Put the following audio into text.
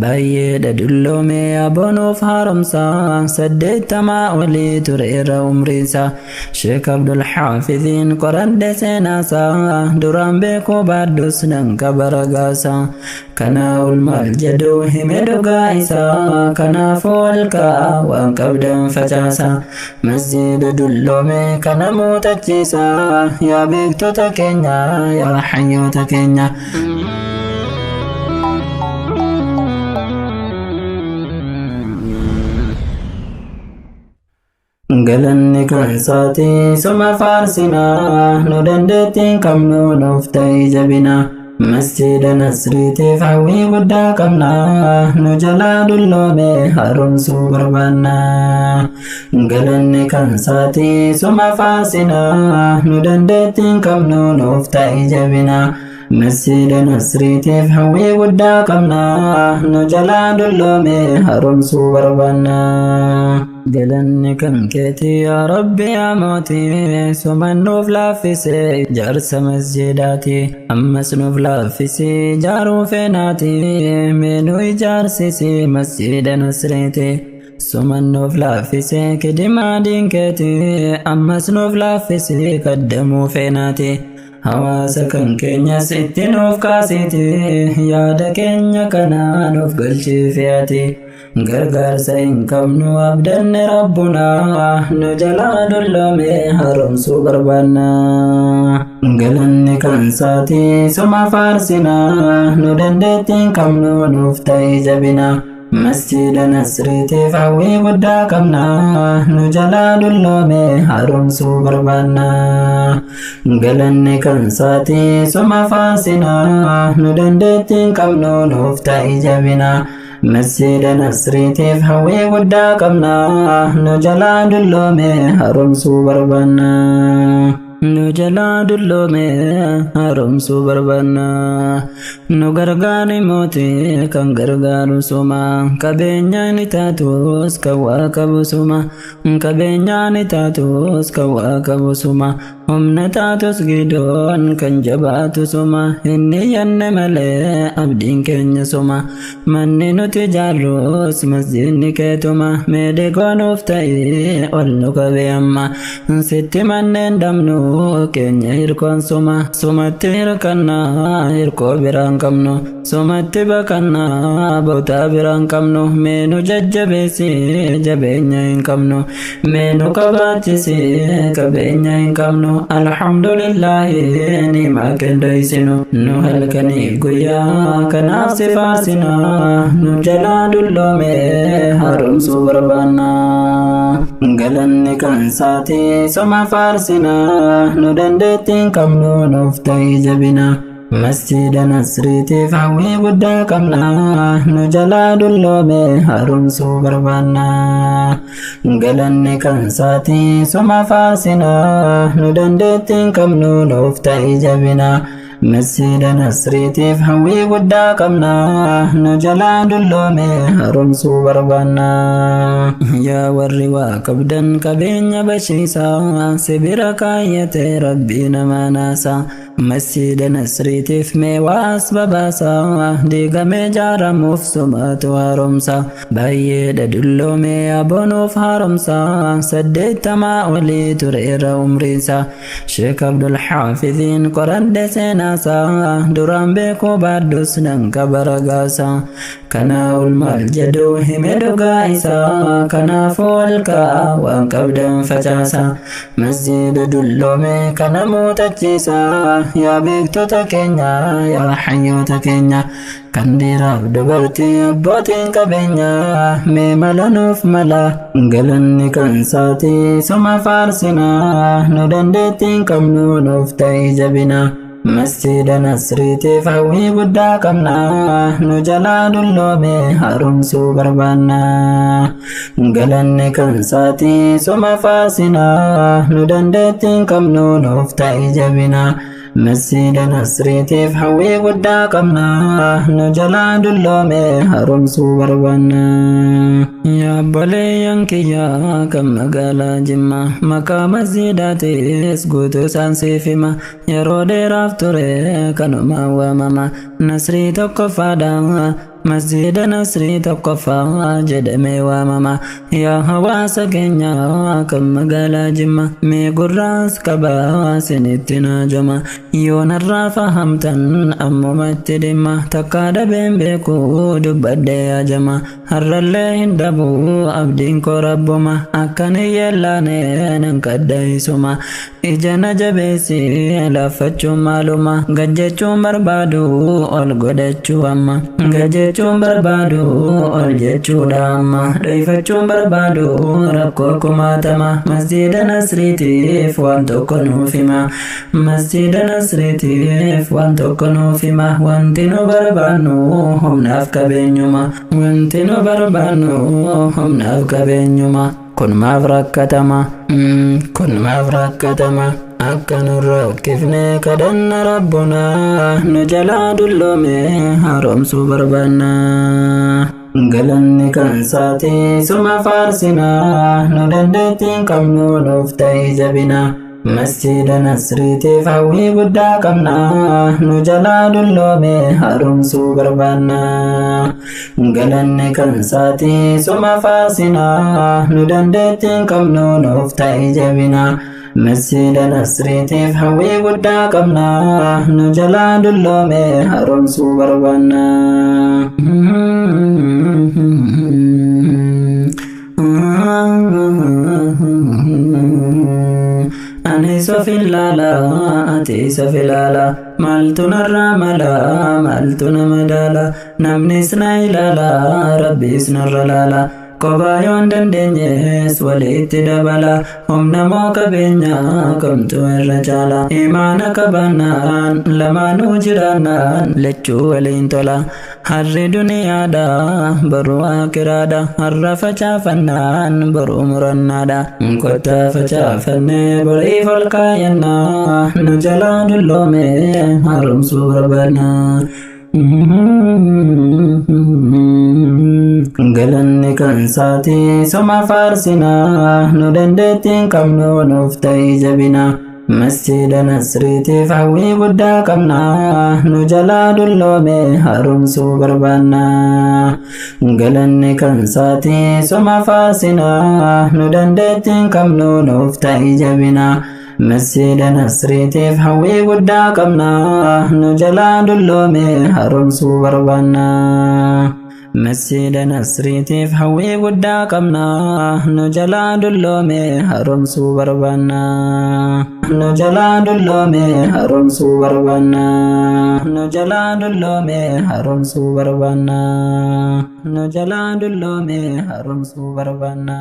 baay'eedha dulloomee aboonuuf haaromsaa saddeettamaa olii tureera umriinsaa Sheek Abdul Haafiziin qoradhe seenaasaa duraan beekuu baaddus nan qaba ragaasaa kana ulmaal jedhu hime dhugaa isaa kanaafuu walka'aa waan qabdan facaasaa masjiida dulloomee kana muuxachiisaa yaa beektota keenya yaa hayyoota keenya galanni kan saati suma faarsinaa nu dandeettiin qabnu nuuf ta'ii jabinaa masjiida nasriitiif hawwii guddaa qabnaa nu jalaa dulloomee haaromsuu barbaannaa galanni kan saati suma faarsinaa nu dandeettiin qabnu nuuf ta'ii jabinaa masjiida nasriitiif hawwii guddaa qabnaa nu jalaa dulloomee haaromsuu barbaannaa galanni kan keetii yaa rabbi yaa mootii suman nuuf laaffisee ijaarsa masjidaati ammas nuuf laaffisee ijaaruu feenaati meenuu ijaarsisi masjiida nasriiti suman nuuf laaffisee kidimaa diinkeeti ammas nuuf laaffisee kaddamuu feenaati hawaasa kan keenyas itti nuuf kaasiti yaada keenya kanaa nuuf galchiifeati gargaarsa hin qabnu abdanne rabbunaa nu jalaa dulloomee haaromsuu barbaannaa galanni kan saati suma faarsinaa nu dandeettiin qabnu nuuf ta'ii jabinaa masjiida nasriitiif hawwii guddaa qabnaa nu jalaa dulloomee haaromsuu barbaannaa galanni kan saati suma faarsinaa nu dandeettiin qabnu nuuf ta'ii jabinaa masjiida nasriitiif hawwii guddaa qabnaa nu jalaa dulloomee haaromsuu barbaannaa nu jalaa dulloomee haaromsuu barbaannaa nu gargaari mootii kan gargaaru suma qabeenyaan taatus kan waa qabu suma qabeenyaan taatus kan waa qabu suma humna taatus gidoon kan jabaatu suma inni yanne malee abdiin keenya suma manni nuti jaarrus masjidni keetuma meedekoo nuuf ta'ee ol nu qabe amma sitti manneen dhabnu keenya hirkoon suma sumatti hirkannaa hirkoo biraan qabnu sumatti bakannaa bautaa biraan qabnu meenu jajjabeessi jabeenya hin qabnu meenu qabaachisi qabeenya hin qabnu alhamdulillahi nimaa kendoysinu nu halkanii guyyaa kanaaf si faarsinaa nu jalaa dulloomee haaromsuu barbaannaa galanni kan saati suma faarsinaa nu dandeettiin qabnu nuuf ta'ii jabinaa masjiida nasriitiif hawwii guddaa qabnaa nu jalaa dulloomee haaromsuu barbaannaa galanni kan saati suma faarsinaa nu dandeettiin qabnu nuuf ta'ii jabinaa masjiida nasriitiif hawwii guddaa qabnaa nu jalaa dulloomee haaromsuu barbaannaa yaa warri waa qabdan qabeenya bashiisaa sibira kaayyate rabbii namaa naasaa masjiida nasriitiif meewaas babaasaa diigamee jaaramuuf sumaatu haaromsa baay'eedha dulloomee aboonuuf haaromsaa saddeettamaa olii tureera umriinsaa Sheek Abdul Haafiziin qoradhe seenaasaa duraan beekuu baaddus nan qaba ragaasaa kana ulmaal jedhu hime dhugaa isaa kanaafuu walka'aa waan qabdan facaasaa masjiida dulloomee kana muuxachiisaa yaa beektota keenya yaa hayyoota keenya kan dhiiraaf dubartii abbootiin qabeenyaa mee mala nuuf mala galanni kan saati suma faarsinaa nu dandeettiin qabnu nuuf ta'ii jabinaa masjiida nasriitiif hawwii guddaa qabnaa nu jalaa dulloomee haaromsuu barbaannaa galanni kan saati suma faarsinaa nu dandeettiin qabnu nuuf ta'ii jabinaa masjiida nasriitiif hawwii guddaa qabnaa nu jalaa dulloomee haaromsuu barbaannaa yaa obboleeyyan kiyyaa kan magaalaa Jimmaa maqaa masjiidaatis guutuu isaan siif hima yeroo dheeraaf ture kanuma waamama nasrii tokkoffaadha مسجد نصري تقفا جدمي وامما يا هواس كينيا كم مقالا جمّا مي قراس كبا سنتنا جمّا يون الرافا همتن أمو متدما تكاد بين بيكو دبادي يا جمّا هر اللي هندبو أبدين كوربما أكاني يلاني ننكدي سما إجانا جبسي لفتشو معلومة gajjechuu barbaadu ol godhachuu amma gajjechuu barbaadu ol jechuudha amma dheeffachuu barbaadu rakkoo kumaatama masjida nasriitiif waan tokko nuuf hima masjida nasriitiif waan tokko nuuf hima wanti nu barbaannu humnaaf qabeenyuma wanti nu barbaannu humnaaf qabeenyuma kun maaf rakkatama akkanurra kifne kadanna rabbuna nu jalaa dulloome haaromsuu barbaanna galanni kan saati suma faarsina nu dandeettiin qabnu nuuf ta'e jabina masjida nasriitiif hawwii guddaa qabna nu jalaa dulloome haaromsuu barbaanna galanni kan saati suma faarsina nu dandeettiin qabnu nuuf ta'e jabina مسجد نصريتيف هوي ودا قبنا نجلا دلومي هرمسو بربانا أنيس في اللالا أتيس في اللالا مالتنا الرملا مالتنا مدالا نمنسنا إلالا ربي سنا الرلالا Kobayon dandenyes walitti dabala humna moo qabeenya kamtu irra caala imaana qabannaan lamaanuu jiraannaan lachuu waliin tola harri duniyaadha baruu akiraadha harra facaafannaan baruu murannaadha kottaa facaafanne boriif ol kaayannaa nu jalaa dulloome haaromsuu barbaanna galanni kan saati suma faarsina nu dandeettiin qabnu nuuf ta'e jabina masjida nasriitiif hawwii guddaa qabna nu jalaa dulloome haaromsuu barbaanna galanni kan saati suma faarsina nu dandeettiin qabnu nuuf ta'e jabina masjida nasriitiif hawwii guddaa qabna nu jalaa dulloome haaromsuu barbaanna مسجد نصريتيف هوي ودا قمنا نجلا دلومي هرمسو بربانا نجلا دلومي هرمسو بربانا نجلا دلومي هرمسو بربانا نجلا دلومي هرمسو بربانا